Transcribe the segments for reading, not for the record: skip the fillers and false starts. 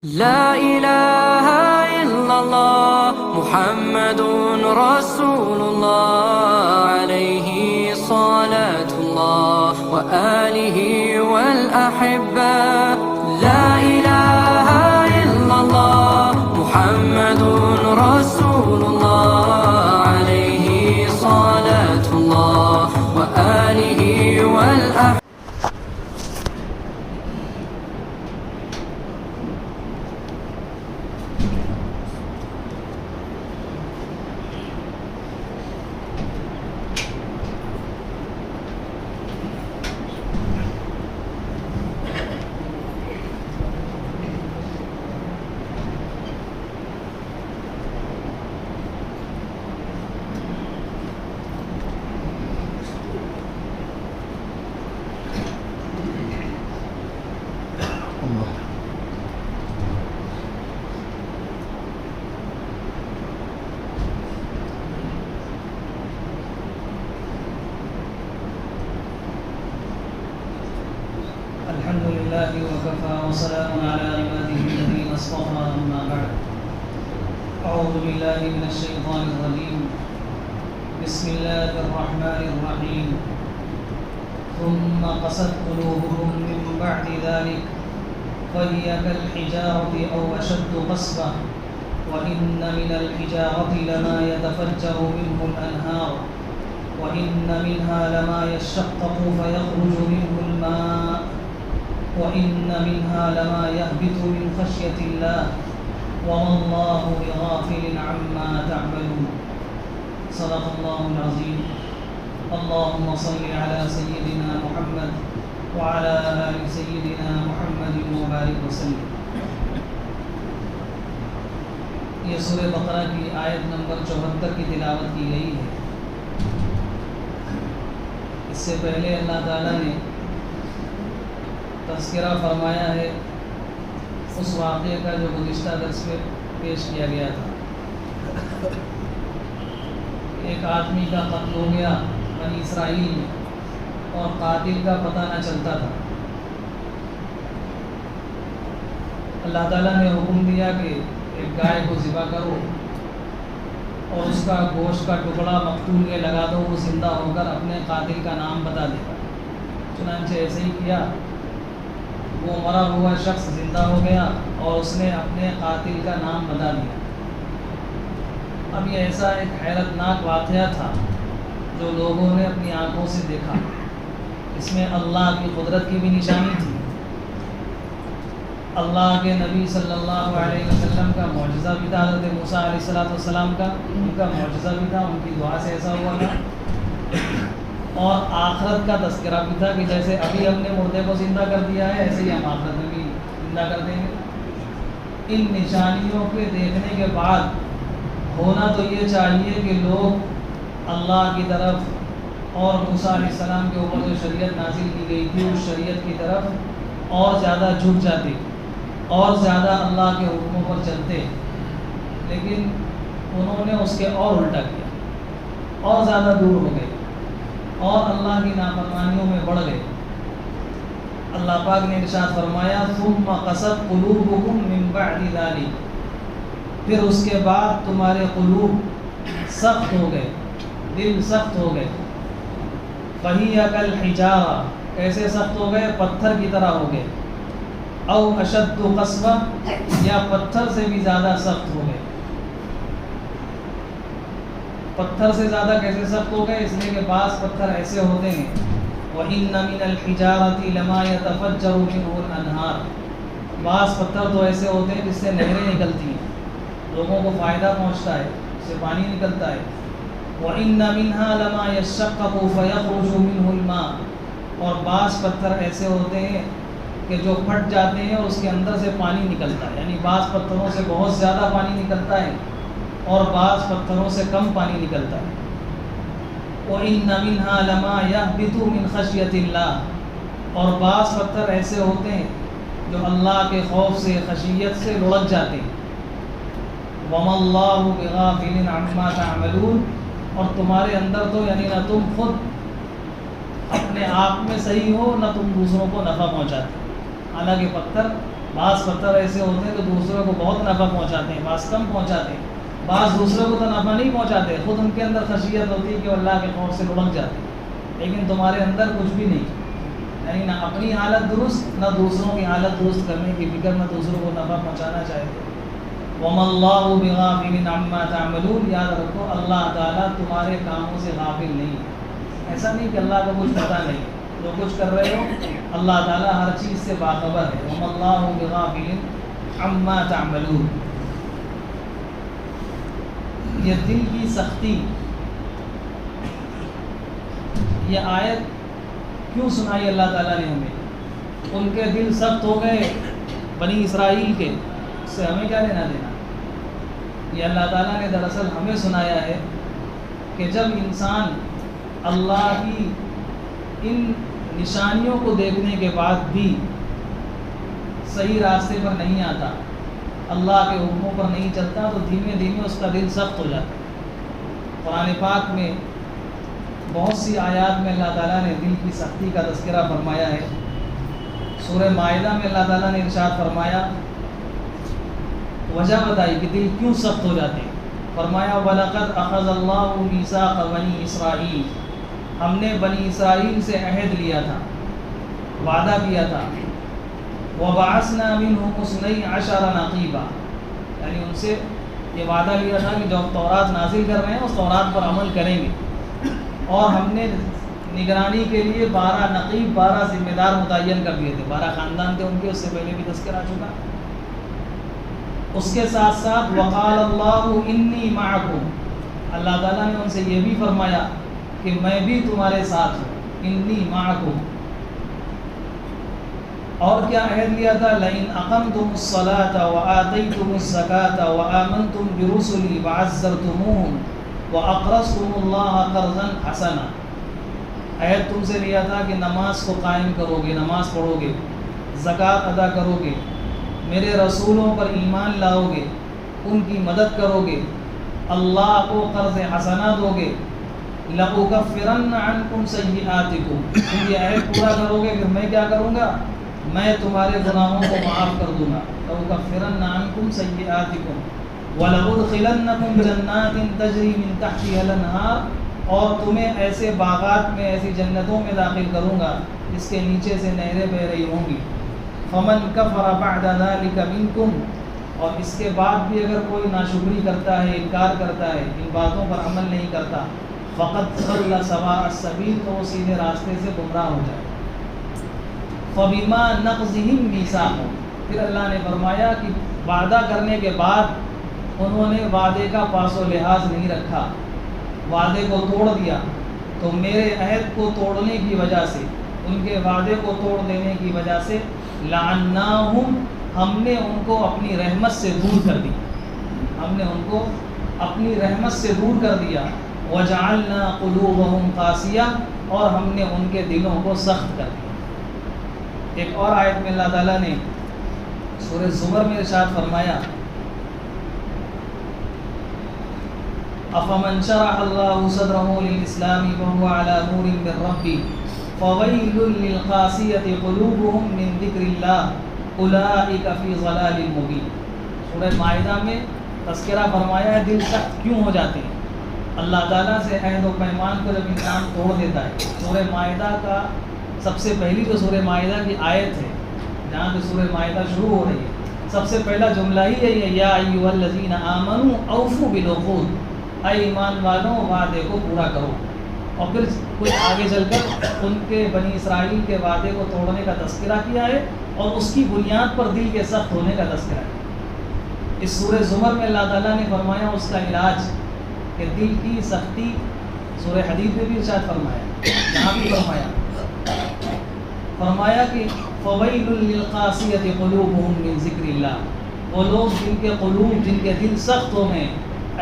لا إله إلا الله محمد رسول الله عليه صلاة الله وآله والأحبة. لا إله إلا الله محمد رسول الله عليه صلاة الله وآله والأحبة. الحمد لله وكفى وسلام على عباده الذين اصطفى أما بعد. أعوذ بالله من الشيطان الرجيم. بسم الله الرحمن الرحيم. ثم قست قلوبهم من بعد ذلك فهي كالحجارة أو أشد قسوة وإن من الحجارة لما يتفجر منه الأنهار وإن منها لما يشقق فيخرج منه الماء وإن منها لما يهبط من خشية الله وما الله بغافل عما تعملون. صدق الله العظيم. اللهم صل على سيدنا محمد وعلى آل سيدنا محمد وبارك وسلم. یہ سورہ بقرہ کی آیت نمبر 74 کی تلاوت کی گئی ہے. اس سے پہلے اللہ تعالیٰ نے تذکرہ فرمایا ہے اس واقعے کا جو گزشتہ درس میں پیش کیا گیا تھا. ایک آدمی کا قتل ہو گیا بنی اسرائیل میں اور قاتل کا پتہ نہ چلتا تھا. اللہ تعالیٰ نے حکم دیا کہ ایک گائے کو ذبح کرو اور اس کا گوشت کا ٹکڑا مقتول کے لگا دو, وہ زندہ ہو کر اپنے قاتل کا نام بتا دے گا. چنانچہ ایسے ہی کیا. وہ مرا ہوا شخص زندہ ہو گیا اور اس نے اپنے قاتل کا نام بتا دیا. اب یہ ایسا ایک حیرت ناک واقعہ تھا جو لوگوں نے اپنی آنکھوں سے دیکھا. اس میں اللہ کی قدرت کی بھی نشانی تھی. اللہ کے نبی صلی اللہ علیہ وسلم کا معجزہ بھی تھا. حضرت موسیٰ علیہ السلام کا ان کا معجزہ بھی تھا, ان کی دعا سے ایسا ہوا تھا. اور آخرت کا تذکرہ بھی تھا کہ جیسے ابھی ہم نے مردے کو زندہ کر دیا ہے ایسے ہی ہم آخرت میں بھی زندہ کر دیں گے. ان نشانیوں کے دیکھنے کے بعد ہونا تو یہ چاہیے کہ لوگ اللہ کی طرف اور موسیٰ علیہ السلام کے اوپر جو شریعت نازل کی گئی تھی اس شریعت کی طرف اور زیادہ جھک جاتے اور زیادہ اللہ کے حکموں پر چلتے. لیکن انہوں نے اس کے اور الٹا کیا اور زیادہ دور ہو گئے اور اللہ کی نافرمانیوں میں بڑھ گئے. اللہ پاک نے ارشاد فرمایا ثم قست قلوبکم من بعد ذلک, پھر اس کے بعد تمہارے قلوب سخت ہو گئے, دل سخت ہو گئے. فہی کالحجارہ, کیسے سخت ہو گئے؟ پتھر کی طرح ہو گئے. او اشد قسوہ, یا پتھر سے بھی زیادہ سخت ہو گئے. پتھر سے زیادہ کیسے سخت ہو گئے؟ اس لیے کہ بعض پتھر ایسے ہوتے ہیں وَإِنَّ مِنَ الْحِجَارَةِ لَمَا يَتَفَجَّرُ مِنْهُ الْأَنْهَارُ, بعض پتھر تو ایسے ہوتے ہیں جس سے نہریں نکلتی ہیں, لوگوں کو فائدہ پہنچتا ہے, اس سے پانی نکلتا ہے. وَإِنَّ مِنْهَا لَمَا يَشَّقَّقُ فَيَخْرُجُ مِنْهُ الْمَاءُ, اور بعض پتھر ایسے ہوتے ہیں کہ جو پھٹ جاتے ہیں اور اس کے اندر سے پانی نکلتا ہے. یعنی بعض پتھروں سے بہت زیادہ پانی نکلتا ہے اور بعض پتھروں سے کم پانی نکلتا ہے. وَإِنَّ مِنْهَا لَمَا يَهْبِطُ مِنْ خَشْيَةِ اللَّهِ, اور بعض پتھر ایسے ہوتے ہیں جو اللہ کے خوف سے, خشیت سے لڑک جاتے ہیں. وَمَا اللَّهُ بِغَافِلٍ عَمَّا تَعْمَلُونَ, اور تمہارے اندر تو یعنی نہ تم خود اپنے آپ میں صحیح ہو نہ تم دوسروں کو نفع پہنچاتے. حالانکہ پتھر بعض پتھر ایسے ہوتے ہیں جو دوسروں کو بہت نفع پہنچاتے ہیں، بعض کم پہنچاتے ہیں، بعض دوسروں کو تو نفع نہیں پہنچاتے، خود ان کے اندر خشیت ہوتی ہے کہ اللہ کے خوف سے لڑک جاتے ہیں، لیکن تمہارے اندر کچھ بھی نہیں، یعنی نہ اپنی حالت درست نہ دوسروں کی حالت درست کرنے کی فکر، نہ دوسروں کو نفع پہنچانا چاہتے۔ وَمَا اللَّهُ بِغَافِلٍ عَمَّا تَعْمَلُونَ، یاد رکھو اللہ تعالیٰ تمہارے کاموں سے غافل نہیں ہے، ایسا نہیں کہ اللہ کو کچھ پتہ نہیں، جو کچھ کر رہے ہو اللہ تعالیٰ ہر چیز سے باخبر ہے۔ وَمَا اللَّهُ بِغَافِلٍ عَمَّا تَعْمَلُونَ۔ یہ دل کی سختی، یہ آیت کیوں سنائی اللہ تعالیٰ نے ہمیں؟ ان کے دل سخت ہو گئے بنی اسرائیل کے، اس سے ہمیں کیا لینا دینا؟ یہ اللہ تعالیٰ نے دراصل ہمیں سنایا ہے کہ جب انسان اللہ کی ان نشانیوں کو دیکھنے کے بعد بھی صحیح راستے پر نہیں آتا، اللہ کے حکموں پر نہیں چلتا، تو دھیمے دھیمے اس کا دل سخت ہو جاتا ہے۔ قرآن پاک میں بہت سی آیات میں اللہ تعالیٰ نے دل کی سختی کا تذکرہ فرمایا ہے۔ سورہ مائدہ میں اللہ تعالیٰ نے ارشاد فرمایا، وجہ بتائی کہ دل کیوں سخت ہو جاتے ہیں، فرمایا وَلَقَدْ أَخَذَ اللَّهُ مِيثَاقَ بَنِي إِسْرَائِيلَ، ہم نے بنی اسرائیل سے عہد لیا تھا، وعدہ کیا تھا، وَبَعَثْنَا مِنْهُمُ اثْنَيْ عَشَرَ نَقِيبًا، یعنی ان سے یہ وعدہ لیا تھا کہ جو تورات نازل کر رہے ہیں اس تورات پر عمل کریں گے، اور ہم نے نگرانی کے لیے 12 نقیب، 12 ذمہ دار متعین کر دیے تھے، 12 خاندان تھے ان کے، اس سے پہلے بھی تذکرہ آ چکا۔ اس کے ساتھ ساتھ وقال اللہ انی معکم، اللہ تعالیٰ نے ان سے یہ بھی فرمایا کہ میں بھی تمہارے ساتھ ہوں، انی معکم۔ اور کیا عہد لیا تھا؟ لئن اقمتم الصلاة وآتیتم الزکاة وآمنتم برسلی وعزرتموہم وَأَقْرَضْتُمُ اللَّهَ قَرْضًا حَسَنًا، عہد تم سے لیا تھا کہ نماز کو قائم کرو گے، نماز پڑھو گے، زکوٰۃ ادا کرو گے، میرے رسولوں پر ایمان لاؤ گے، ان کی مدد کرو گے، اللہ کو قرض حسنہ دو گے، لَأُكَفِّرَنَّ عَنْكُمْ سَيِّئَاتِكُمْ، تم یہ عہد پورا کرو گے کہ میں کیا کروں گا؟ میں تمہارے گناہوں کو معاف کر دوں گا، لَأُكَفِّرَنَّ عَنْكُمْ سَيِّئَاتِكُمْ وَلَأُدْخِلَنَّكُمْ جَنَّاتٍ تَجْرِي مِنْ تَحْتِهَا الْأَنْهَارُ، اور تمہیں ایسے باغات میں، ایسی جنتوں میں داخل کروں گا جس کے نیچے سے نہریں بہہ رہی ہوں گی۔ فَمَنْ كَفَرَ بَعْدَ ذَلِكَ مِنْكُمْ، اور اس کے بعد بھی اگر کوئی ناشکری کرتا ہے، انکار کرتا ہے، ان باتوں پر عمل نہیں کرتا، فَقَدْ ضَلَّ سَوَاءَ السَّبِيلِ، تو وہ سیدھے راستے سے گمراہ ہو جائے۔ فَبِمَا نَقْضِهِمْ مِيثَاقَهُمْ، پھر اللہ نے فرمایا کہ وعدہ کرنے کے بعد انہوں نے وعدے کا پاس و لحاظ نہیں رکھا، وعدے کو توڑ دیا، تو میرے عہد کو توڑنے کی وجہ سے، ان کے وعدے کو توڑ دینے کی وجہ سے، لعناہم، ہم نے ان کو اپنی رحمت سے دور کر دیا، ہم نے ان کو اپنی رحمت سے دور کر دیا، وجعلنا قلوبہم قاسیہ، اور ہم نے ان کے دلوں کو سخت کر دیا۔ ایک اور آیت میں اللہ تعالیٰ نے سورہ زمر میں ارشاد فرمایا، افمن شرح اللہ صدرہ للاسلام فهو على نور من ربه فویل للقاسیۃ قلوبهم من ذکر اللہ اولئک فی ضلال مبین۔ سورہ مائدہ میں تذکرہ فرمایا ہے دل سخت کیوں ہو جاتے ہیں، اللہ تعالیٰ سے عہد و پیمان کو جب انسان توڑ دیتا ہے۔ سورہ مائدہ کا سب سے پہلی جو سورہ مائدہ کی آیت ہے جہاں سے سورہ مائدہ شروع ہو رہی ہے، سب سے پہلا جملہ ہی ہے یا ایھا الذین آمنوا اوفوا بالعقود، اے ایمان والوں وعدے کو پورا کرو۔ اور پھر کچھ آگے چل کر ان کے بنی اسرائیل کے وعدے کو توڑنے کا تذکرہ کیا ہے اور اس کی بنیاد پر دل کے سخت ہونے کا تذکرہ ہے۔ اس سورہ زمر میں اللہ تعالیٰ نے فرمایا اس کا علاج کہ دل کی سختی، سورہ حدید میں بھی ارشاد فرمایا، یہاں بھی فرمایا کہ فویل للقاسیۃ قلوبہم من ذکر اللہ، وہ لوگ جن کے قلوب، جن کے دل سخت ہو گئے،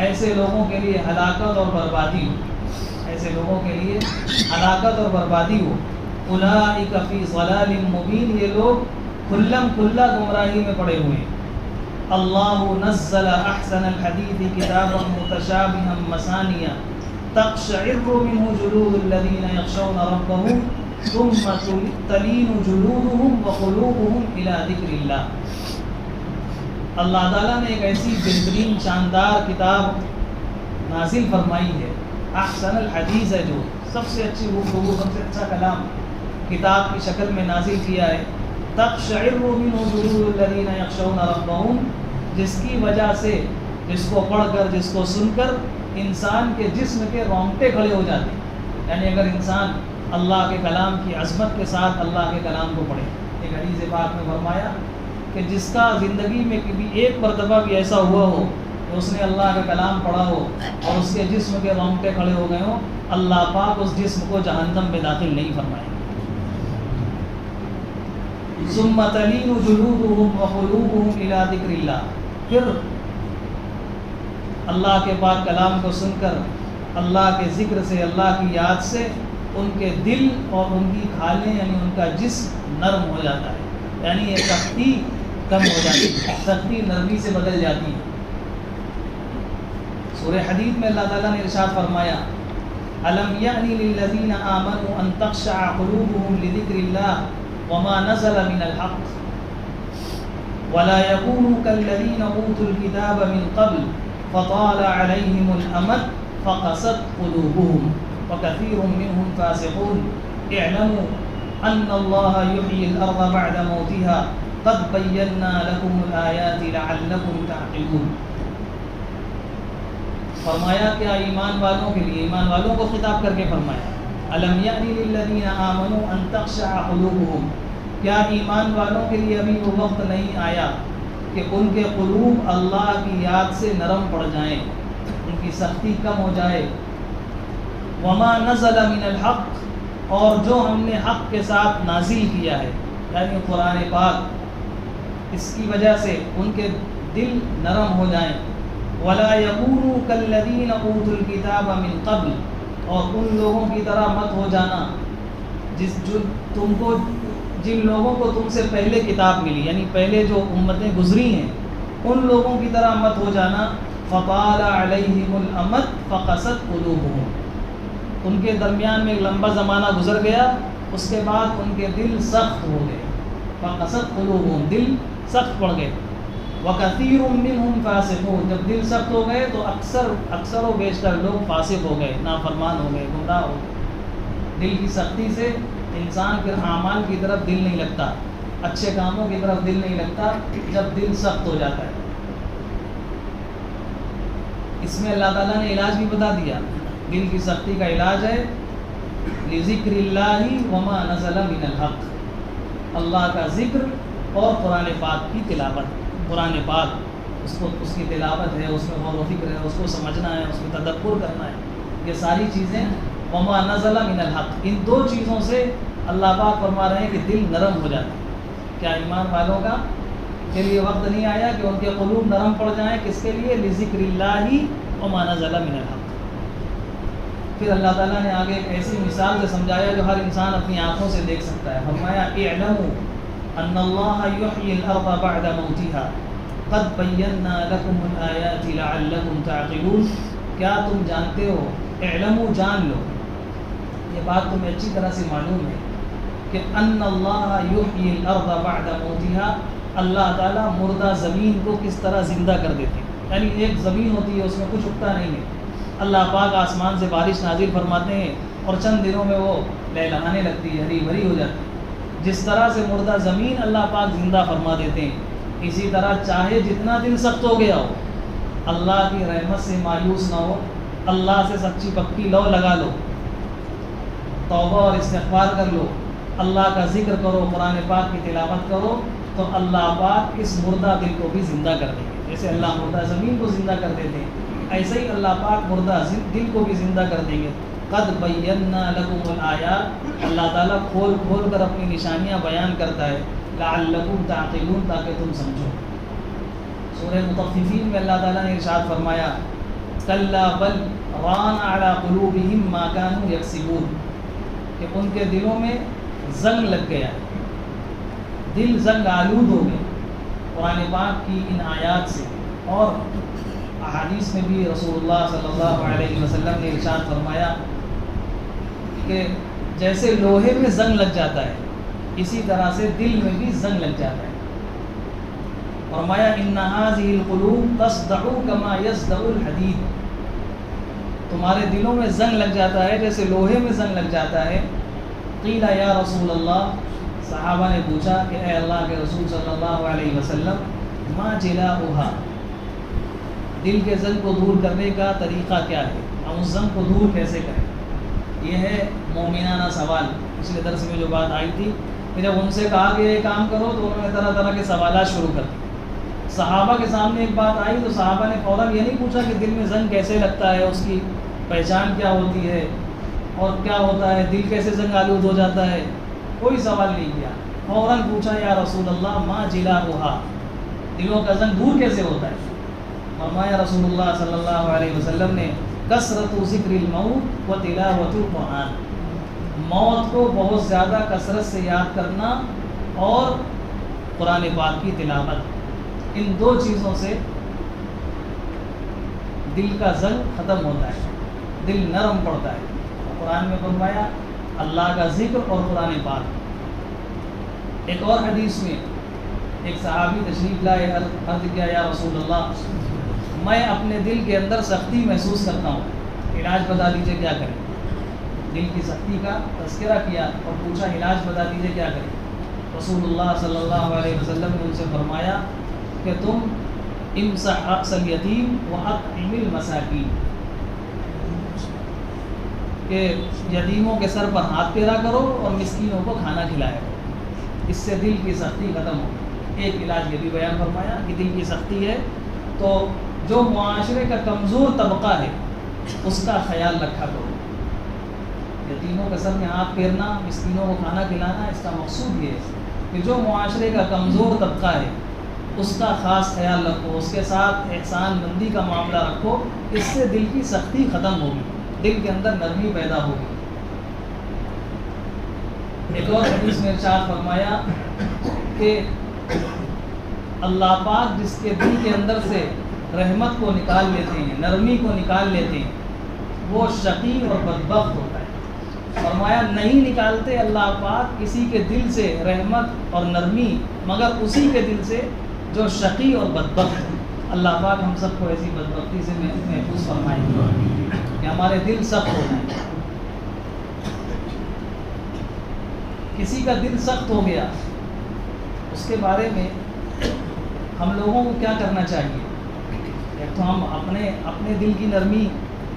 ایسے لوگوں کے لیے ہلاکت اور بربادی ہو، ایسے لوگوں کے لیے ہلاکت اور بربادی ہو۔ اولئک فی ضلال مبین، یہ لوگ کھلم کھلا گمراہی میں پڑے ہوئے ہیں۔ اللہ نزل احسن الحدیث کتابا متشابہا مثانیہ تقشعر منہ جلود الذین یخشون ربہم ثم تلین جلودہم وقلوبہم الی ذکر اللہ۔ اللہ تعالیٰ نے ایک ایسی بہترین شاندار کتاب نازل فرمائی ہے، احسن الحدیث ہے، جو سب سے اچھی گفتگو، سب سے اچھا کلام کتاب کی شکل میں نازل کیا ہے، تقشعر منہ جلود الذین یخشون ربہم، جس کی وجہ سے، جس کو پڑھ کر، جس کو سن کر انسان کے جسم کے رونگٹے کھڑے ہو جاتے ہیں۔ یعنی اگر انسان اللہ کے کلام کی عظمت کے ساتھ اللہ کے کلام کو پڑھے، ایک حدیث پاک میں فرمایا کہ جس کا زندگی میں کبھی ایک مرتبہ بھی ایسا ہوا ہو کہ اس نے اللہ کا کلام پڑھا ہو اور اس کے جسم کے رونگٹے کھڑے ہو گئے ہوں، اللہ پاک اس جسم کو جہنم میں داخل نہیں فرمائے گا۔ ثم تلین جلودهم وقلوبهم الى ذکر اللہ، پھر اللہ کے پاک کلام کو سن کر، اللہ کے ذکر سے، اللہ کی یاد سے ان کے دل اور ان کی کھالیں، یعنی ان کا جسم نرم ہو جاتا ہے، یعنی یہ سختی کم ہو جاتی ہے، سختی نرمی سے بدل جاتی ہے۔ سورہ حدید میں اللہ تعالیٰ نے ارشاد فرمایا، أَلَمْ يَأْنِ لِلَّذِينَ آمَنُوا أَن تَخْشَعَ قُلُوبُهُمْ لِذِكْرِ اللَّهِ وَمَا نَزَلَ مِنَ الْحَقِّ وَلَا يَكُونُوا كَالَّذِينَ أُوتُوا الْكِتَابَ مِنْ قَبْلُ فَطَالَ عَلَيْهِمُ الْأَمَدُ فَقَسَتْ قُلُوبُهُمْ وَكَثِيرٌ مِّنْهُمْ فَاسِقُونَ اعْلَمُوا أَنَّ اللَّهَ يُحْيِي الْأَرْضَ بَعْدَ مَوْتِهَا قَدْ بَيَّنَّا لَكُمُ الْآيَاتِ لَعَلَّكُمْ تَعْقِلُونَ۔ فرمایا کیا ایمان والوں کے لیے، ایمان والوں کو خطاب کر کے فرمایا، أَلَمْ يَأْنِ لِلَّذِينَ آمَنُوا أَن تَخْشَعَ قُلُوبُهُمْ، کیا ایمان والوں کے لیے ابھی وہ وقت نہیں آیا کہ ان کے قلوب اللہ کی یاد سے نرم پڑ جائیں، ان کی سختی کم ہو جائے، وَمَا نَزَلَ مِنَ الْحَقِّ، اور جو ہم نے حق کے ساتھ نازل کیا ہے، یعنی قرآن پاک، اس کی وجہ سے ان کے دل نرم ہو جائیں، وَلَا يَكُونُوا كَالَّذِينَ أُوتُوا الْكِتَابَ مِنْ قَبْلُ، اور ان لوگوں کی طرح مت ہو جانا جن لوگوں کو تم سے پہلے کتاب ملی، یعنی پہلے جو امتیں گزری ہیں ان لوگوں کی طرح مت ہو جانا، فَطَالَ عَلَيْهِمُ الْأَمَدُ فَقَسَتْ قُلُوبُهُمْ، ان کے درمیان میں ایک لمبا زمانہ گزر گیا، اس کے بعد ان کے دل سخت ہو گئے، فَقَسَتْ قُلُوبُهُمْ، دل سخت پڑ گئے، وَكَثِيرٌ مِّنْهُمْ فَاسِقُونَ، جب دل سخت ہو گئے تو اکثر و بیشتر لوگ فاسق ہو گئے، نافرمان ہو گئے، گمراہ ہو گئے۔ دل کی سختی سے انسان پھر اعمال کی طرف دل نہیں لگتا، اچھے کاموں کی طرف دل نہیں لگتا، جب دل سخت ہو جاتا ہے۔ اس میں اللہ تعالیٰ نے علاج بھی بتا دیا، دل کی سختی کا علاج ہے لِذِكْرِ اللَّهِ وَمَا نَزَلَ مِنَ الْحَقِّ، اللہ کا ذکر اور قرآن پاک کی تلاوت۔ قرآن پاک اس کی تلاوت ہے، اس میں غور و فکر ہے، اس کو سمجھنا ہے، اس میں تدبر کرنا ہے، یہ ساری چیزیں وَمَا نَزَلَ مِنَ الْحَقِّ، ان دو چیزوں سے اللہ پاک فرما رہے ہیں کہ دل نرم ہو جاتا ہے۔ کیا ایمان والوں کا کے لیے وقت نہیں آیا کہ ان کے قلوب نرم پڑ جائیں؟ کس کے لیے؟ لِذِكْرِ اللَّهِ وَمَا نَزَلَ مِنَ الْحَقِّ۔ پھر اللہ تعالیٰ نے آگے ایک ایسی مثال سے سمجھایا جو ہر انسان اپنی آنکھوں سے دیکھ سکتا ہے۔ فرمایا اعلموا ان اللہ یحیی الارض بعد موتها قد بینا لکم الآیات لعلکم تعقلون، کیا تم جانتے ہو، اعلموا جان لو، یہ بات تمہیں اچھی طرح سے معلوم ہے کہ ان اللہ یحیی الارض بعد موتها، اللہ تعالیٰ مردہ زمین کو کس طرح زندہ کر دیتے ہیں۔ یعنی ایک زمین ہوتی ہے، اس میں کچھ اگتا نہیں ہے، اللہ پاک آسمان سے بارش نازل فرماتے ہیں اور چند دنوں میں وہ لہلہانے لگتی ہے، ہری بھری ہو جاتی ہے۔ جس طرح سے مردہ زمین اللہ پاک زندہ فرما دیتے ہیں، اسی طرح چاہے جتنا دل سخت ہو گیا ہو، اللہ کی رحمت سے مایوس نہ ہو، اللہ سے سچی پکی لو لگا لو، توبہ اور استغفار کر لو، اللہ کا ذکر کرو، قرآن پاک کی تلاوت کرو، تو اللہ پاک اس مردہ دل کو بھی زندہ کر دیں گے۔ جیسے اللہ مردہ زمین کو زندہ کر دیتے ہیں، ایسے ہی اللہ پاک مردہ دل کو بھی زندہ کر دیں گے۔ قد بینا لکم الآیات، اللہ تعالیٰ کھول کھول کر اپنی نشانیاں بیان کرتا ہے، لعلکم تعقلون، تاکہ تم سمجھو۔ سورہ مطففین میں اللہ تعالیٰ نے ارشاد فرمایا، کلا بل ران علی قلوبہم ما کانوا یکسبون، کہ ان کے دلوں میں زنگ لگ گیا، دل زنگ آلود ہو گئے قرآن پاک کی ان آیات سے۔ اور احادیث میں بھی رسول اللہ صلی اللہ علیہ وسلم نے ارشاد فرمایا کہ جیسے لوہے میں زنگ لگ جاتا ہے، اسی طرح سے دل میں بھی زنگ لگ جاتا ہے۔ فرمایا ان هذه القلوب تصدع كما يصدع الحديد، تمہارے دلوں میں زنگ لگ جاتا ہے جیسے لوہے میں زنگ لگ جاتا ہے. قیل یا رسول اللہ، صحابہ نے پوچھا کہ اے اللہ کے رسول صلی اللہ علیہ وسلم، ما جلاؤها، دل کے زنگ کو دور کرنے کا طریقہ کیا ہے، ہم اس زنگ کو دور کیسے کریں. یہ ہے مومنانہ سوال. پچھلے درس میں جو بات آئی تھی کہ جب ان سے کہا کہ یہ کام کرو تو انہوں نے طرح طرح کے سوالات شروع کر دیے. صحابہ کے سامنے ایک بات آئی تو صحابہ نے فوراً یہ نہیں پوچھا کہ دل میں زنگ کیسے لگتا ہے، اس کی پہچان کیا ہوتی ہے اور کیا ہوتا ہے، دل کیسے زنگ آلود ہو جاتا ہے، کوئی سوال نہیں کیا. فوراً پوچھا یا رسول اللہ ما جلاؤها، دلوں کا زنگ دور کیسے ہوتا ہے. فرمایا رسول اللہ صلی اللہ علیہ وسلم نے کثرت ذکر الموت و تلاوت القرآن، موت کو بہت زیادہ کثرت سے یاد کرنا اور قرآن پاک کی تلاوت، ان دو چیزوں سے دل کا زنگ ختم ہوتا ہے، دل نرم پڑتا ہے. قرآن میں فرمایا اللہ کا ذکر اور قرآن پاک. ایک اور حدیث میں ایک صحابی تشریف لائے، عرض کیا یا رسول اللہ، میں اپنے دل کے اندر سختی محسوس کرتا ہوں، علاج بتا دیجئے کیا کریں. دل کی سختی کا تذکرہ کیا اور پوچھا علاج بتا دیجئے کیا کریں. رسول اللہ صلی اللہ علیہ وسلم نے ان سے فرمایا کہ تم امسح رأس الیتیم واطعم المساکین، کہ یتیموں کے سر پر ہاتھ پھیرا کرو اور مسکینوں کو کھانا کھلایا کرو، اس سے دل کی سختی ختم ہوگی. ایک علاج یہ بھی بیان فرمایا کہ دل کی سختی ہے تو جو معاشرے کا کمزور طبقہ ہے اس کا خیال رکھا کرو. یتیموں کے سر میں ہاتھ پھیرنا، مسکینوں کو کھانا کھلانا، اس کا مقصود یہ ہے کہ جو معاشرے کا کمزور طبقہ ہے اس کا خاص خیال رکھو، اس کے ساتھ احسان مندی کا معاملہ رکھو، اس سے دل کی سختی ختم ہوگی، دل کے اندر نرمی پیدا ہوگی. ایک اور حدیث میں ارشاد فرمایا کہ اللہ پاک جس کے دل کے اندر سے رحمت کو نکال لیتے ہیں، نرمی کو نکال لیتے ہیں، وہ شقی اور بدبخت ہوتا ہے. فرمایا نہیں نکالتے اللہ پاک کسی کے دل سے رحمت اور نرمی مگر اسی کے دل سے جو شقی اور بدبخت ہے. اللہ پاک ہم سب کو ایسی بدبختی سے محفوظ فرمائے کہ ہمارے دل سخت ہو جائیں. کسی کا دل سخت ہو گیا، اس کے بارے میں ہم لوگوں کو کیا کرنا چاہیے. ایک تو ہم اپنے دل کی نرمی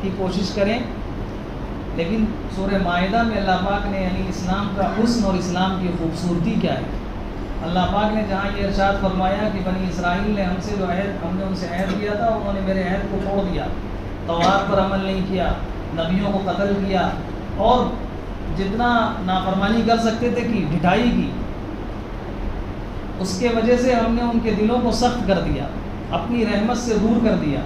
کی کوشش کریں، لیکن سورہ مائدہ میں اللہ پاک نے یعنی اسلام کا حسن اور اسلام کی خوبصورتی کیا ہے. اللہ پاک نے جہاں یہ ارشاد فرمایا کہ بنی اسرائیل نے ہم سے جو ہم نے ان سے عہد کیا تھا، انہوں نے میرے عہد کو توڑ دیا، توراۃ پر عمل نہیں کیا، نبیوں کو قتل کیا اور جتنا نافرمانی کر سکتے تھے کی، ڈھٹائی کی. اس کے وجہ سے ہم نے ان کے دلوں کو سخت کر دیا، اپنی رحمت سے دور کر دیا.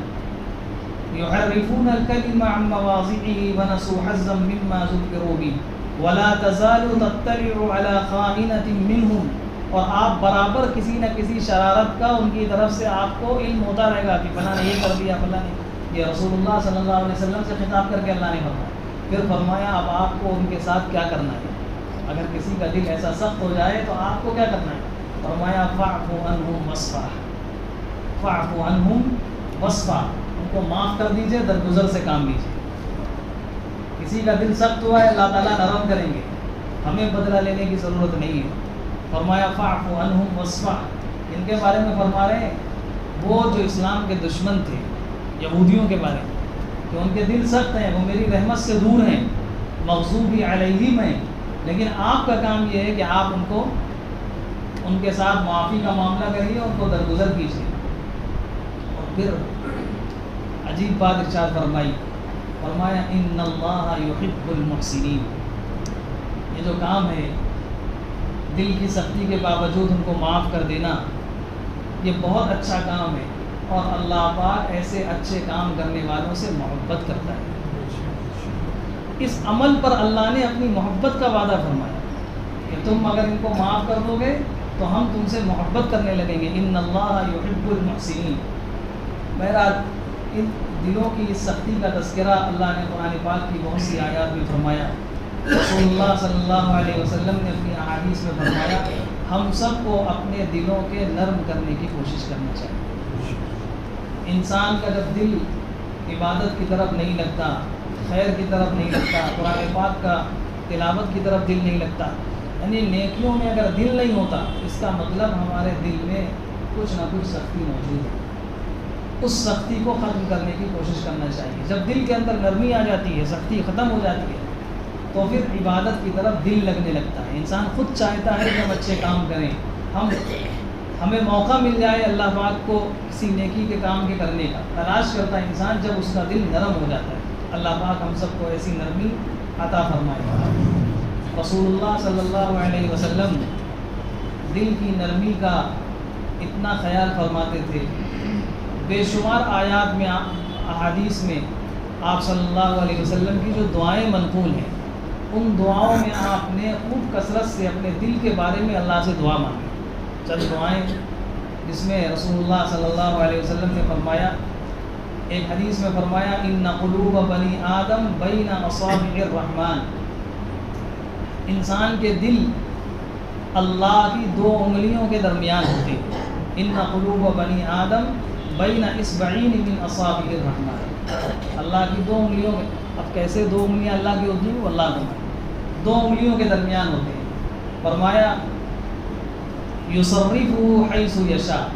يحرفون الكلم عن مواضعه ونسوا حظا مما ذكروا به ولا تزال تطلع على خائنة منهم. اور آپ برابر کسی نہ کسی شرارت کا ان کی طرف سے آپ کو علم ہوتا رہے گا کہ فلاں نے یہ کر دیا، فلاں نے. یہ رسول اللہ صلی اللہ علیہ وسلم سے خطاب کر کے اللہ نے فرمایا. پھر فرمایا اب آپ کو ان کے ساتھ کیا کرنا ہے. اگر کسی کا دل ایسا سخت ہو جائے تو آپ کو کیا کرنا ہے. فرمایا فاعف عنہم واصفح، فاعف عنہم واصفح، ان کو معاف کر دیجئے، درگزر سے کام لیجئے. کسی کا دل سخت ہوا ہے اللہ تعالیٰ نرم کریں گے، ہمیں بدلہ لینے کی ضرورت نہیں ہے. فرمایا فاعف عنہم واصفح. ان کے بارے میں فرما رہے ہیں وہ جو اسلام کے دشمن تھے، یہودیوں کے بارے میں، کہ ان کے دل سخت ہیں، وہ میری رحمت سے دور ہیں، مغضوب علیہم ہیں. لیکن آپ کا کام یہ ہے کہ آپ ان کے ساتھ معافی کا معاملہ کریے، ان کو درگزر کیجیے. اور پھر عجیب بات ارشاد فرمائی، فرمایا ان اللہ یحب المحسنین. یہ جو کام ہے دل کی سختی کے باوجود ان کو معاف کر دینا، یہ بہت اچھا کام ہے اور اللہ پاک ایسے اچھے کام کرنے والوں سے محبت کرتا ہے. اس عمل پر اللہ نے اپنی محبت کا وعدہ فرمایا کہ تم اگر ان کو معاف کر دو گے تو ہم تم سے محبت کرنے لگیں گے. ان اللہ یحب المحسنین. بہرحال ان دلوں کی اس سختی کا تذکرہ اللہ نے قرآن پاک کی بہت سی آیات میں فرمایا. رسول اللہ صلی اللہ علیہ وسلم نے اپنی احادیث میں فرمایا ہم سب کو اپنے دلوں کے نرم کرنے کی کوشش کرنا چاہیے۔ انسان کا جب دل عبادت کی طرف نہیں لگتا، خیر کی طرف نہیں لگتا، قرآن پاک کا تلاوت کی طرف دل نہیں لگتا، یعنی نیکیوں میں اگر دل نہیں ہوتا، اس کا مطلب ہمارے دل میں کچھ نہ کچھ سختی موجود ہے۔ اس سختی کو ختم کرنے کی کوشش کرنا چاہیے۔ جب دل کے اندر نرمی آ جاتی ہے، سختی ختم ہو جاتی ہے، تو پھر عبادت کی طرف دل لگنے لگتا ہے۔ انسان خود چاہتا ہے کہ ہم اچھے کام کریں، ہمیں موقع مل جائے اللہ پاک کو کسی نیکی کے کام کے کرنے کا تلاش کرتا ہے انسان، جب اس کا دل نرم ہو جاتا ہے۔ اللہ پاک ہم سب کو ایسی نرمی عطا فرمائے۔ رسول اللہ صلی اللہ علیہ وسلم دل کی نرمی کا اتنا خیال فرماتے تھے، بے شمار آیات میں احادیث میں آپ صلی اللہ علیہ وسلم کی جو دعائیں منقول ہیں، ان دعاؤں میں آپ نے خوب کثرت سے اپنے دل کے بارے میں اللہ سے دعا مانگی۔ چند دعائیں جس میں رسول اللہ صلی اللہ علیہ وسلم نے فرمایا، ایک حدیث میں فرمایا ان قلوب بنی آدم بین اصابع الرحمن، انسان کے دل اللہ کی دو انگلیوں کے درمیان ہوتے ہیں۔ ان قلوب بنی آدم بین اصبعین من اصابع الرحمن، اللہ کی دو انگلیوں کے، اب کیسے دو انگلیاں اللہ کی ہوتی ہیں، وہ اللہ کو دو انگلیوں کے درمیان ہوتے ہیں۔ فرمایا یصرفہ حیث یشاء،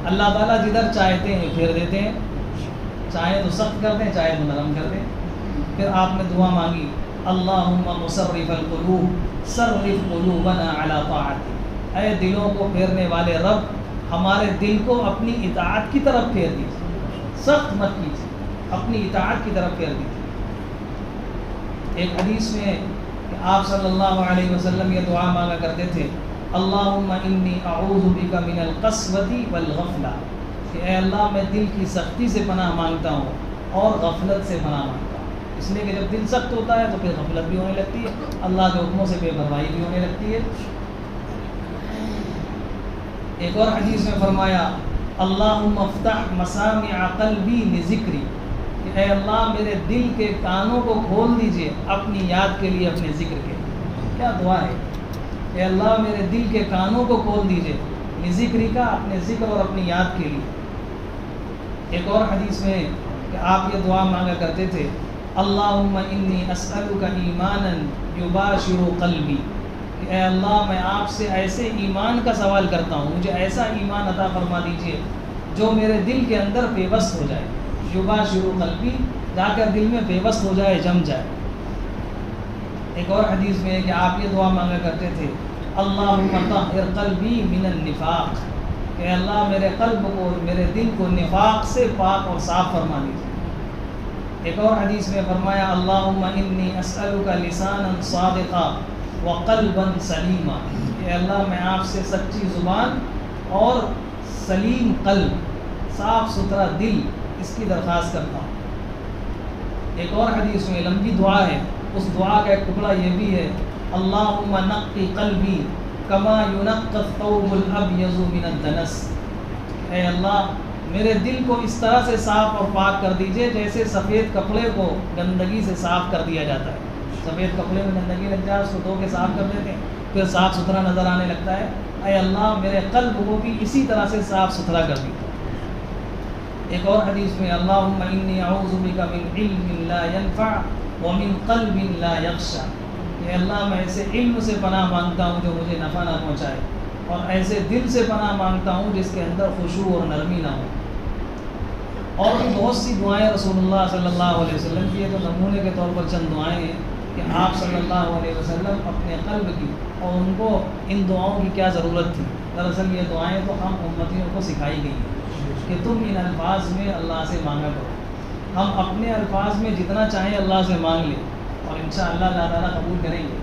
اللہ تعالیٰ جدھر چاہتے ہیں پھیر دیتے ہیں، چاہے تو سخت کر دیں، چاہے تو نرم کر دیں۔ پھر آپ نے دعا مانگی اللہم مصرف القلوب صرف قلوبنا علی طاعتک، اے دلوں کو پھیرنے والے رب ہمارے دل کو اپنی اطاعت کی طرف پھیر دیجیے، سخت مت کیجیے، اپنی اطاعت کی طرف پھیر دیجیے۔ ایک حدیث میں کہ آپ صلی اللہ علیہ وسلم یہ دعا مانگا کرتے تھے اللہم انی اعوذ بک من القسوۃ والغفلہ، کہ اے اللہ میں دل کی سختی سے پناہ مانگتا ہوں اور غفلت سے پناہ مانگتا ہوں، اس لیے کہ جب دل سخت ہوتا ہے تو پھر غفلت بھی ہونے لگتی ہے، اللہ کے حکموں سے بے پرواہی بھی ہونے لگتی ہے۔ ایک اور حدیث میں فرمایا اللہم افتح مسامع قلبی لذکری، کہ اے اللہ میرے دل کے کانوں کو کھول دیجئے اپنی یاد کے لیے، اپنے ذکر کے۔ کیا دعا ہے، اے اللہ میرے دل کے کانوں کو کھول دیجئے لذکری کا، اپنے ذکر اور اپنی یاد کے لیے۔ ایک اور حدیث میں کہ آپ یہ دعا مانگا کرتے تھے اللہم انی اسألک ایمانا یباشر قلبی، کہ اے اللہ میں آپ سے ایسے ایمان کا سوال کرتا ہوں، مجھے ایسا ایمان عطا فرما دیجئے جو میرے دل کے اندر پیوست ہو جائے، یباشر قلبی، جا کر دل میں پیوست ہو جائے، جم جائے۔ ایک اور حدیث میں ہے کہ آپ یہ دعا مانگا کرتے تھے اللہم طہر قلبی من النفاق، کہ اللہ میرے قلب کو، میرے دل کو نفاق سے پاک اور صاف فرما دیجیے۔ ایک اور حدیث میں فرمایا اللہم انی اسألک لسانا صادقا وقلبا سلیما، کہ اللہ میں آپ سے سچی زبان اور سلیم قلب، صاف ستھرا دل، اس کی درخواست کرتا ہوں۔ ایک اور حدیث میں لمبی دعا ہے، اس دعا کا ایک ٹکڑا یہ بھی ہے اللہم نقی قلبی کما ینقی الثوب الابیض من الدنس، اے اللہ میرے دل کو اس طرح سے صاف اور پاک کر دیجئے جیسے سفید کپڑے کو گندگی سے صاف کر دیا جاتا ہے۔ سفید کپڑے میں گندگی لگ جائے، اس کو دھو کے صاف کر دیتے ہیں، پھر صاف ستھرا نظر آنے لگتا ہے۔ اے اللہ میرے قلب کو بھی اسی طرح سے صاف ستھرا کر دیجیے۔ ایک اور حدیث میں اللہم انی اعوذ بک من علم لا ينفع ومن قلب لا یخشع، کہ اللہ میں ایسے علم سے پناہ مانگتا ہوں جو مجھے نفع نہ پہنچائے، اور ایسے دل سے پناہ مانگتا ہوں جس کے اندر خشوع اور نرمی نہ ہو۔ اور بھی بہت سی دعائیں رسول اللہ صلی اللہ علیہ وسلم کی، تو نمونے کے طور پر چند دعائیں ہیں کہ آپ صلی اللہ علیہ وسلم اپنے قلب کی اور ان کو ان دعاؤں کی کیا ضرورت تھی۔ دراصل یہ دعائیں تو ہم امتیوں کو سکھائی گئی ہیں کہ تم ان الفاظ میں اللہ سے مانگا کرو۔ ہم اپنے الفاظ میں جتنا چاہیں اللہ سے مانگ لیں اور انشاءاللہ اللہ تعالیٰ قبول کریں گے،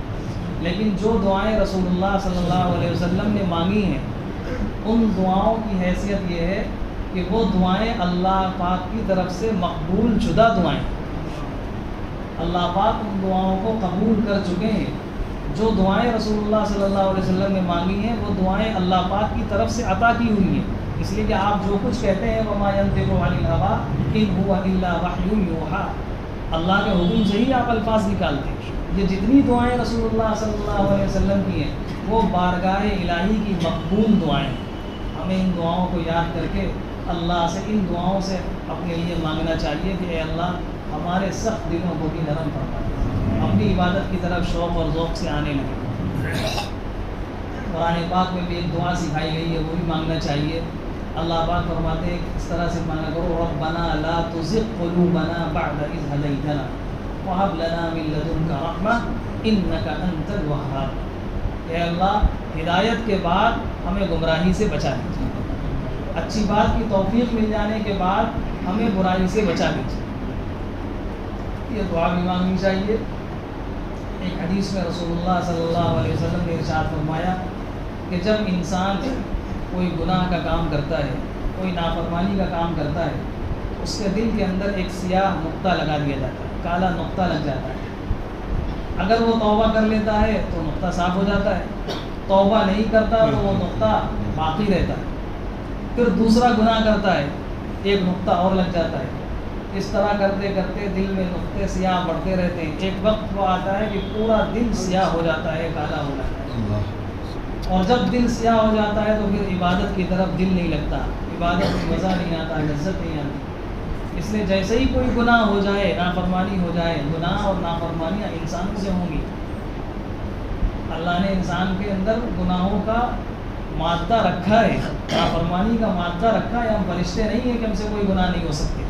لیکن جو دعائیں رسول اللہ صلی اللہ علیہ وسلم نے مانگی ہیں ان دعاؤں کی حیثیت یہ ہے کہ وہ دعائیں اللہ پاک کی طرف سے مقبول شدہ دعائیں، اللہ پاک ان دعاؤں کو قبول کر چکے ہیں۔ جو دعائیں رسول اللہ صلی اللہ علیہ وسلم نے مانگی ہیں وہ دعائیں اللہ پاک کی طرف سے عطا کی ہوئی ہیں، اس لیے کہ آپ جو کچھ کہتے ہیں وَمَا يَنطِقُ عَنِ الْهَوَىٰ إِنْ هُوَ إِلَّا وَحْيٌ يُوحَىٰ، اللہ کے حکم سے ہی آپ الفاظ نکالتے ہیں۔ یہ جتنی دعائیں رسول اللہ صلی اللہ علیہ وسلم کی ہیں وہ بارگاہ الہی کی مقبول دعائیں ہیں. ہمیں ان دعاؤں کو یاد کر کے اللہ سے ان دعاؤں سے اپنے لیے مانگنا چاہیے کہ اے اللہ ہمارے سخت دلوں کو بھی نرم فرما دے، اپنی عبادت کی طرف شوق اور ذوق سے آنے لگے. قرآن پاک میں بھی ایک دعا سکھائی گئی ہے، وہ بھی مانگنا چاہیے. اللہ پاک فرماتے ہیں اس طرح سے مانگا کرو، ربنا لا تزغ قلوبنا بعد اذ ہدیتنا وہب لنا من لدنک رحمہ انک انت الوہاب. اے اللہ ہدایت کے بعد ہمیں گمراہی سے بچا لیجیے، اچھی بات کی توفیق مل جانے کے بعد ہمیں برائی سے بچا لیجیے. یہ دعا بھی مانگنی چاہیے. ایک حدیث میں رسول اللہ صلی اللہ علیہ وسلم نے ارشاد فرمایا کہ جب انسان کوئی گناہ کا کام کرتا ہے، کوئی نافرمانی کا کام کرتا ہے، اس کے دل کے اندر ایک سیاہ نقطہ لگا دیا جاتا ہے، کالا نقطہ لگ جاتا ہے. اگر وہ توبہ کر لیتا ہے تو نقطہ صاف ہو جاتا ہے، توبہ نہیں کرتا تو وہ نقطہ باقی رہتا ہے. پھر دوسرا گناہ کرتا ہے، ایک نقطہ اور لگ جاتا ہے. اس طرح کرتے کرتے دل میں نقطے سیاہ بڑھتے رہتے ہیں. ایک وقت وہ آتا ہے کہ پورا دل سیاہ ہو جاتا ہے، کالا ہو جاتا ہے. اور جب دل سیاہ ہو جاتا ہے تو پھر عبادت کی طرف دل نہیں لگتا، عبادت میں مزہ نہیں آتا، لذت نہیں آتی. اس لیے جیسے ہی کوئی گناہ ہو جائے، نافرمانی ہو جائے، گناہ اور نافرمانیاں انسانوں سے ہوں گی. اللہ نے انسان کے اندر گناہوں کا مادہ رکھا ہے، نافرمانی کا مادہ رکھا ہے. ہم فرشتے نہیں ہیں کہ ہم سے کوئی گناہ نہیں ہو سکتے.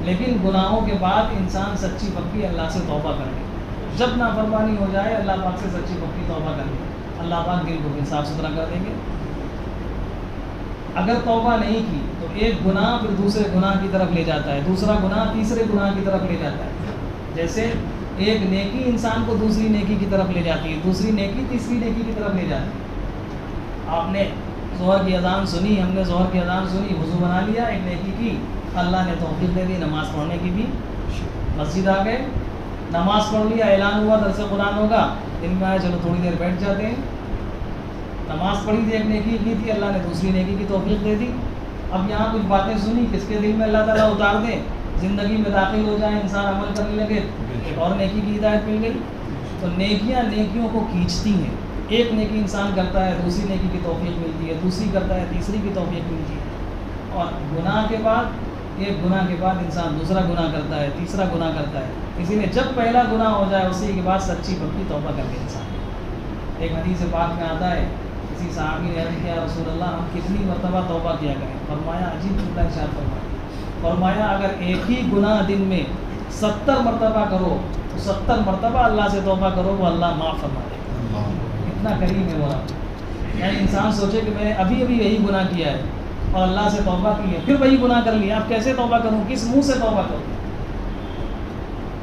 لیکن گناہوں کے بعد انسان سچی پکی اللہ سے توبہ کر لے. جب نافرمانی ہو جائے اللہ پاک سے سچی پکی توبہ کر لے، اللہ پاک دل کو بھی صاف ستھرا کر دیں گے. اگر توبہ نہیں کی تو ایک گناہ پھر دوسرے گناہ کی طرف لے جاتا ہے، دوسرا گناہ تیسرے گناہ کی طرف لے جاتا ہے. جیسے ایک نیکی انسان کو دوسری نیکی کی طرف لے جاتی ہے، دوسری نیکی تیسری نیکی کی طرف لے جاتی ہے. آپ نے ظہر کی اذان سنی، ہم نے ظہر کی اذان سنی، وضو بنا لیا، ایک نیکی کی، اللہ نے توفیق دے دی نماز پڑھنے کی بھی، مسجد آ گئے، نماز پڑھ لیا، اعلان ہوا درس قرآن ہوگا، دن میں آئے چلو تھوڑی دیر بیٹھ جاتے ہیں. نماز پڑھی تھی، ایک نیکی کی تھی، اللہ نے دوسری نیکی کی توفیق دے دی. اب یہاں کچھ باتیں سنی، کس کے دل میں اللہ تعالیٰ اتار دیں، زندگی میں داخل ہو جائیں، انسان عمل کرنے لگے، ایک اور نیکی کی ہدایت مل گئی. تو نیکیاں نیکیوں کو کھینچتی ہیں. ایک نیکی انسان کرتا ہے، دوسری نیکی کی توفیق ملتی ہے، دوسری کرتا ہے، تیسری کی توفیق ملتی ہے. اور گناہ کے بعد، ایک گناہ کے بعد انسان دوسرا گناہ کرتا ہے، تیسرا گناہ کرتا ہے. اسی لیے جب پہلا گناہ ہو جائے اسی کے بعد سچی پکی توبہ کر کے انسان. ایک حدیث پاک میں آتا ہے، کسی صحابی نے عرض کیا رسول اللہ ہم کتنی مرتبہ توبہ کیا کریں؟ فرمایا عجیب جملہ ارشاد فرمایا اگر ایک ہی گناہ دن میں 70 مرتبہ کرو تو 70 مرتبہ اللہ سے توبہ کرو، وہ اللہ معاف فرما دے. اتنا کریم ہے وہ رب. یعنی انسان سوچے کہ میں نے ابھی یہی گناہ کیا ہے اور اللہ سے توبہ کی ہے، پھر وہی گناہ کر لیا، اب کیسے توبہ کروں، کس منہ سے توبہ کروں؟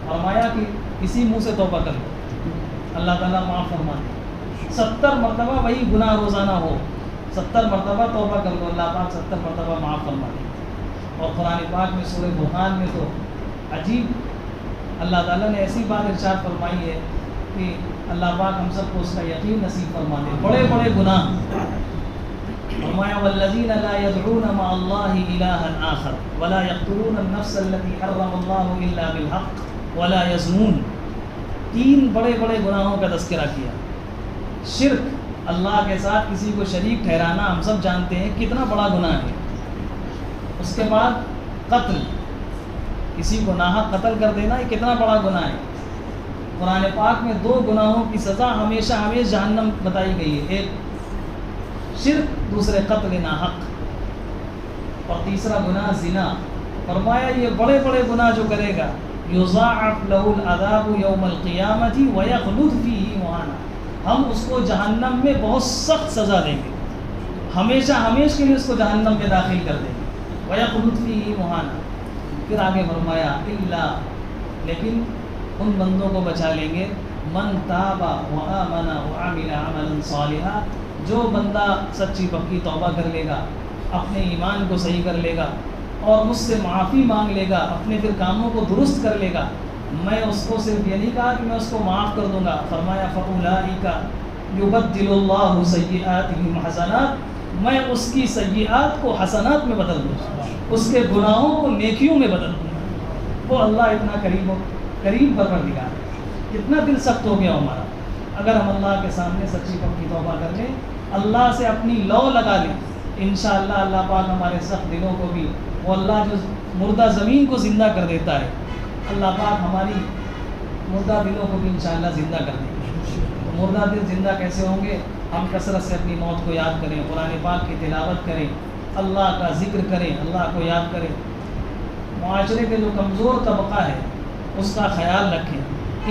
فرمایا کہ اسی منہ سے توبہ کر لو، اللہ تعالیٰ معاف فرما دے. 70 مرتبہ وہی گناہ روزانہ ہو، 70 مرتبہ توبہ کر لو، اللہ پاک 70 مرتبہ معاف فرما دے. اور قرآن پاک میں سورہ برہان میں تو عجیب اللہ تعالیٰ نے ایسی بات ارشاد فرمائی ہے کہ اللہ پاک ہم سب کو اس کا یقین نصیب فرما دے. بڑے بڑے گناہ فرمایا والذین لا يدعون مع اللہ الہا آخر ولا یقتلون النفس التي حرم اللہ الا بالحق ولا یزنون. 3 بڑے بڑے گناہوں کا تذکرہ کیا. شرک، اللہ کے ساتھ کسی کو شریک ٹھہرانا، ہم سب جانتے ہیں کتنا بڑا گناہ ہے. اس کے بعد قتل، کسی کو ناحق قتل کر دینا یہ کتنا بڑا گناہ ہے. قرآن پاک میں 2 گناہوں کی سزا ہمیشہ جہنم بتائی گئی ہے، ایک شرک، دوسرے قتل ناحق، اور تیسرا گناہ زنا. فرمایا یہ بڑے بڑے گناہ جو کرے گا یضاعف له العذاب یوم القیامۃ ویخلد فیہ مہانا، ہم اس کو جہنم میں بہت سخت سزا دیں گے، ہمیشہ کے لیے اس کو جہنم میں داخل کر دیں گے. ویخلد فیہ مہانا. پھر آگے فرمایا الا، لیکن ان بندوں کو بچا لیں گے من تاب وآمن وعمل عملا صالحا، جو بندہ سچی پکی توبہ کر لے گا، اپنے ایمان کو صحیح کر لے گا اور مجھ سے معافی مانگ لے گا، اپنے پھر کاموں کو درست کر لے گا، میں اس کو صرف یہ نہیں کہا کہ میں اس کو معاف کر دوں گا. فرمایا فَأُولَٰئِكَ يُبَدِّلُ اللَّهُ سَيِّئَاتِهِمْ حَسَنَاتٍ، میں اس کی سیئات کو حسنات میں بدل دوں گا، اس کے گناہوں کو نیکیوں میں بدل دوں گا. وہ اللہ اتنا کریم ہو کریم پروردگار کتنا دل سخت ہو گیا ہمارا. اگر ہم اللہ کے سامنے سچی پکی توبہ کر لیں, اللہ سے اپنی لو لگا لیں, انشاءاللہ اللہ پاک ہمارے سخت دلوں کو بھی, وہ اللہ جو مردہ زمین کو زندہ کر دیتا ہے, اللہ پاک ہماری مردہ دلوں کو بھی انشاءاللہ زندہ کر دیں گے. مردہ دل زندہ کیسے ہوں گے؟ ہم کثرت سے اپنی موت کو یاد کریں, قرآن پاک کی تلاوت کریں, اللہ کا ذکر کریں, اللہ کو یاد کریں. معاشرے کے جو کمزور طبقہ ہے اس کا خیال رکھیں.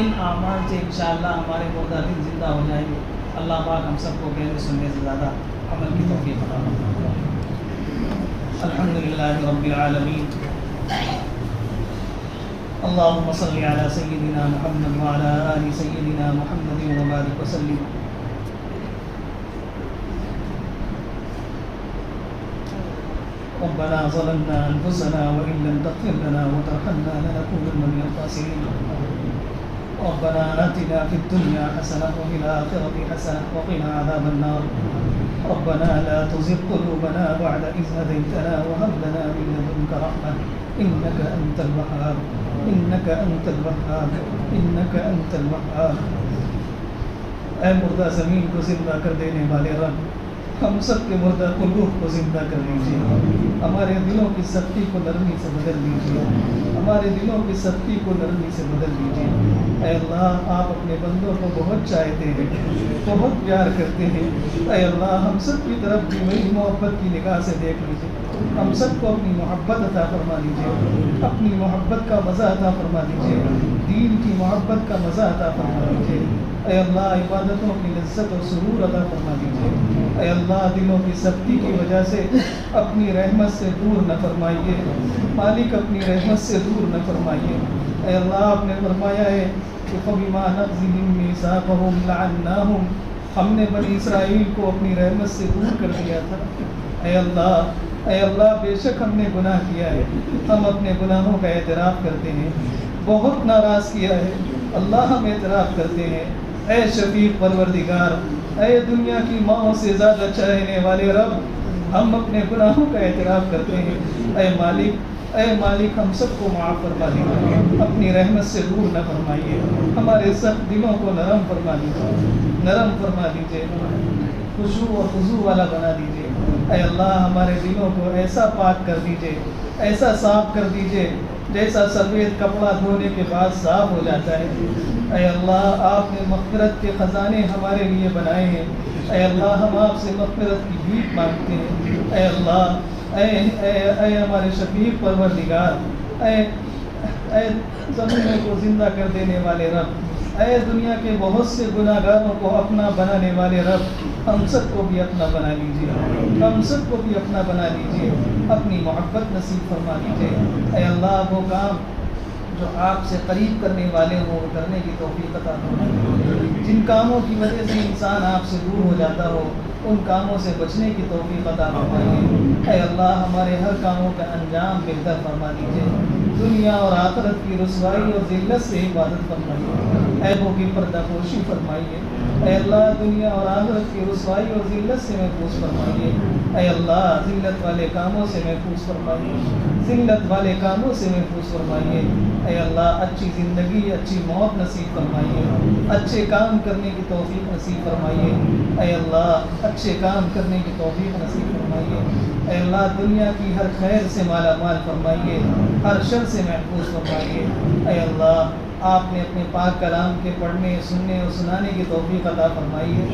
ان اعمال سے انشاءاللہ ہمارے مردہ دل زندہ ہو جائیں گے. اللہ پاک ہم سب کو کہنے سننے سے زیادہ عمل کی توفیق عطا فرمائے. الحمدللہ رب العالمین. اللهم صل على سيدنا محمد وعلى آل سيدنا محمد وبارك وسلم. ربنا ظلمنا أنفسنا وإن لم تغفر لنا وترحمنا لنكونن من الخاسرين. ربنا آتنا في الدنيا حسنة وفي الآخرة حسنة وقنا عذاب النار. ربنا لا تزغ قلوبنا بعد إذ هديتنا وهب لنا من لدنك رحمة إنك أنت الوهاب إنك أنت الوهاب إنك أنت الوهاب. اے مردہ زمین کو زندہ کر دینے والے رب, ہم سب کے مردہ قلوب کو زندہ کر دیجیے. ہمارے دلوں کی سختی کو نرمی سے بدل دیجیے. ہمارے دلوں کی سختی کو نرمی سے بدل دیجیے. اے اللہ, آپ اپنے بندوں کو بہت چاہتے ہیں, بہت پیار کرتے ہیں. اے اللہ, ہم سب کی طرف بھی وہی محبت کی نگاہ سے دیکھ لیجیے. ہم سب کو اپنی محبت عطا فرما دیجیے. اپنی محبت کا مزہ عطا فرما دیجیے. دین کی محبت کا مزہ عطا فرما دیجیے. اے اللہ, عبادتوں کی لذت اور سرور عطا فرما دیجیے. اے اللہ, دلوں کی سختی کی وجہ سے اپنی رحمت سے دور نہ فرمائیے. مالک, اپنی رحمت سے دور نہ فرمائیے. اے اللہ, آپ نے فرمایا ہے کہ فَبِمَا نَقْضِهِم مِّيثَاقَهُمْ لَعَنَّاهُمْ, ہم نے بنی اسرائیل کو اپنی رحمت سے دور کر دیا تھا. اے اللہ, بے شک ہم نے گناہ کیا ہے. ہم اپنے گناہوں کا اعتراف کرتے ہیں. بہت ناراض کیا ہے اللہ, ہم اعتراف کرتے ہیں. اے شفیق پروردگار, اے دنیا کی ماؤں سے زیادہ چاہنے والے رب, ہم اپنے گناہوں کا اعتراف کرتے ہیں. اے مالک, ہم سب کو معاف فرما دیجیے. اپنی رحمت سے دور نہ فرمائیے. ہمارے سخت دلوں کو نرم فرما دیجیے. خشوع اور خضوع والا بنا دیجیے. اے اللہ, ہمارے دلوں کو ایسا پاک کر دیجیے, ایسا صاف کر دیجیے جیسا سفید کپڑا دھونے کے بعد صاف ہو جاتا ہے. اے اللہ, آپ نے مغفرت کے خزانے ہمارے لیے بنائے ہیں. اے اللہ, ہم آپ سے مغفرت کی بھیک مانگتے ہیں. اے اللہ, اے ہمارے شفیق پروردگار, اے زمینوں کو زندہ کر دینے والے رب, اے دنیا کے بہت سے گناہ گاروں کو اپنا بنانے والے رب, ہم سب کو بھی اپنا بنا لیجیے. ہم سب کو بھی اپنا بنا لیجیے. اپنی محبت نصیب فرما دیجیے. اے اللہ, وہ کام جو آپ سے قریب کرنے والے ہوں وہ کرنے کی توفیق عطا فرمائیے. جن کاموں کی وجہ سے انسان آپ سے دور ہو جاتا ہو ان کاموں سے بچنے کی توفیق عطا فرمائیے. اے اللہ, ہمارے ہر کاموں کا انجام بہتر فرما دیجیے. دنیا اور آخرت کی رسوائی اور ذلت سے حفاظت فرمائیے. عیبوں کی پردہ پوشی فرمائیے. اے اللہ, دنیا اور آخرت کی رسوائی اور ذلت سے محفوظ فرمائیے. اے اللہ, ذلت والے کاموں سے محفوظ فرمائیے. ذلت والے کاموں سے محفوظ فرمائیے. اے اللہ, اچھی زندگی, اچھی موت نصیب فرمائیے. اچھے کام کرنے کی توفیق نصیب فرمائیے. اے اللہ, اچھے کام کرنے کی توفیق نصیب فرمائیے. اے اللہ, دنیا کی ہر خیر سے مالا مال فرمائیے, ہر شر سے محفوظ فرمائیے. اے اللہ, آپ نے اپنے پاک کلام کے پڑھنے, سننے اور سنانے کی توفیق عطا فرمائیے.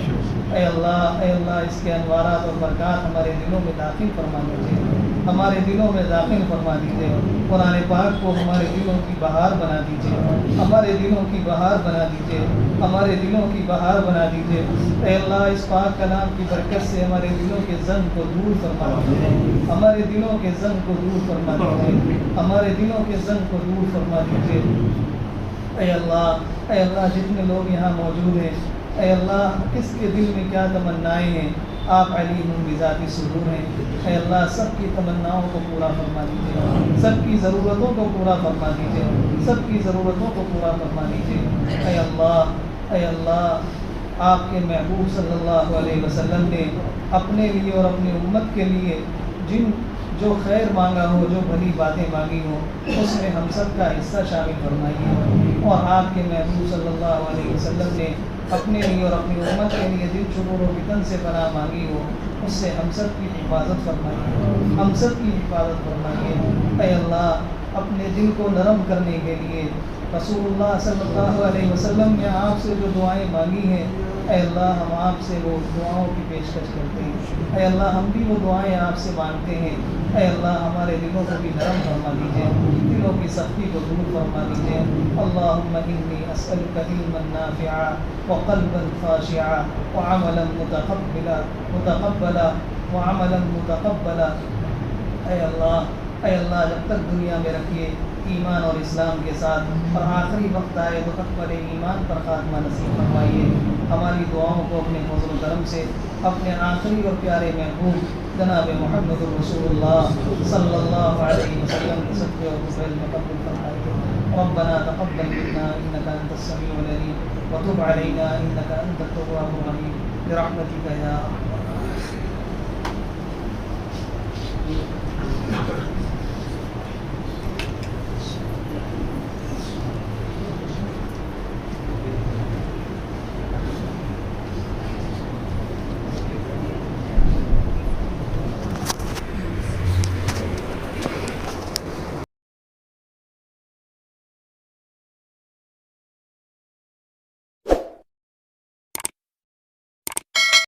اے اللہ, اس کے انوارات اور برکات ہمارے دلوں میں داخل فرما دیجیے. ہمارے دلوں میں داخل فرما دیجیے. قرآن پاک کو ہمارے دلوں کی بہار بنا دیجیے. ہمارے دلوں کی بہار بنا دیجیے. ہمارے دلوں کی بہار بنا دیجیے. اے اللہ, اس پاک کلام کی برکت سے ہمارے دلوں کے زنگ کو دور فرما دیجیے. ہمارے دلوں کے زنگ کو دور فرما دیجیے. ہمارے دلوں کے زنگ کو دور فرما دیجیے. اے اللہ, جتنے لوگ یہاں موجود ہیں, اے اللہ, کس کے دل میں کیا تمنائیں ہیں, آپ علیم بذات صدور ہیں. اے اللہ, سب کی تمناؤں کو پورا فرما دیجیے. سب کی ضرورتوں کو پورا فرما دیجیے. سب کی ضرورتوں کو پورا فرما دیجیے. اے اللہ, آپ کے محبوب صلی اللہ علیہ وسلم نے اپنے لیے اور اپنی امت کے لیے جو خیر مانگا ہو، جو بھلی باتیں مانگی ہوں، اس میں ہم سب کا حصہ شامل فرمائیے۔ اور آپ کے محبوب صلی اللہ علیہ وسلم نے اپنے لیے اور اپنی امت کے لیے دل شرور و فتن سے پناہ مانگی ہو، اس سے ہم سب کی حفاظت فرمائیے، ہم سب کی حفاظت فرمائیے۔ اے اللہ، اپنے دل کو نرم کرنے کے لیے رسول اللہ صلی اللہ علیہ وسلم نے آپ سے جو دعائیں مانگی ہیں، اے اللہ ہم آپ سے وہ دعاؤں کی پیشکش کرتے ہیں۔ اے اللہ ہم بھی وہ دعائیں آپ سے مانگتے ہیں۔ اے اللہ ہمارے دلوں کو بھی نرم فرما دیجیے، دلوں کی سختی کو دور فرما دیجیے۔ اللہم انی اسألک علما نافعا وقلبا خاشعا وعملا متقبلا وعملا متقبلا۔ اے اللہ جب تک دنیا میں رکھیے ایمان اور اسلام کے ساتھ، اور آخری وقت آئے تو اکبر ایمان پر خاتمہ نصیب فرمائیے۔ ہماری دعاؤں کو اپنے فضل و کرم سے اپنے آخری اور پیارے محبوب جناب محمد رسول اللہ صلی اللہ علیہ وسلم کے صدقے اور فضل میں قبول فرمائیے۔ ربنا تقبل منا انك انت السميع العليم وتب علينا انك انت التواب الرحيم برحمتك يا ارحم الراحمين۔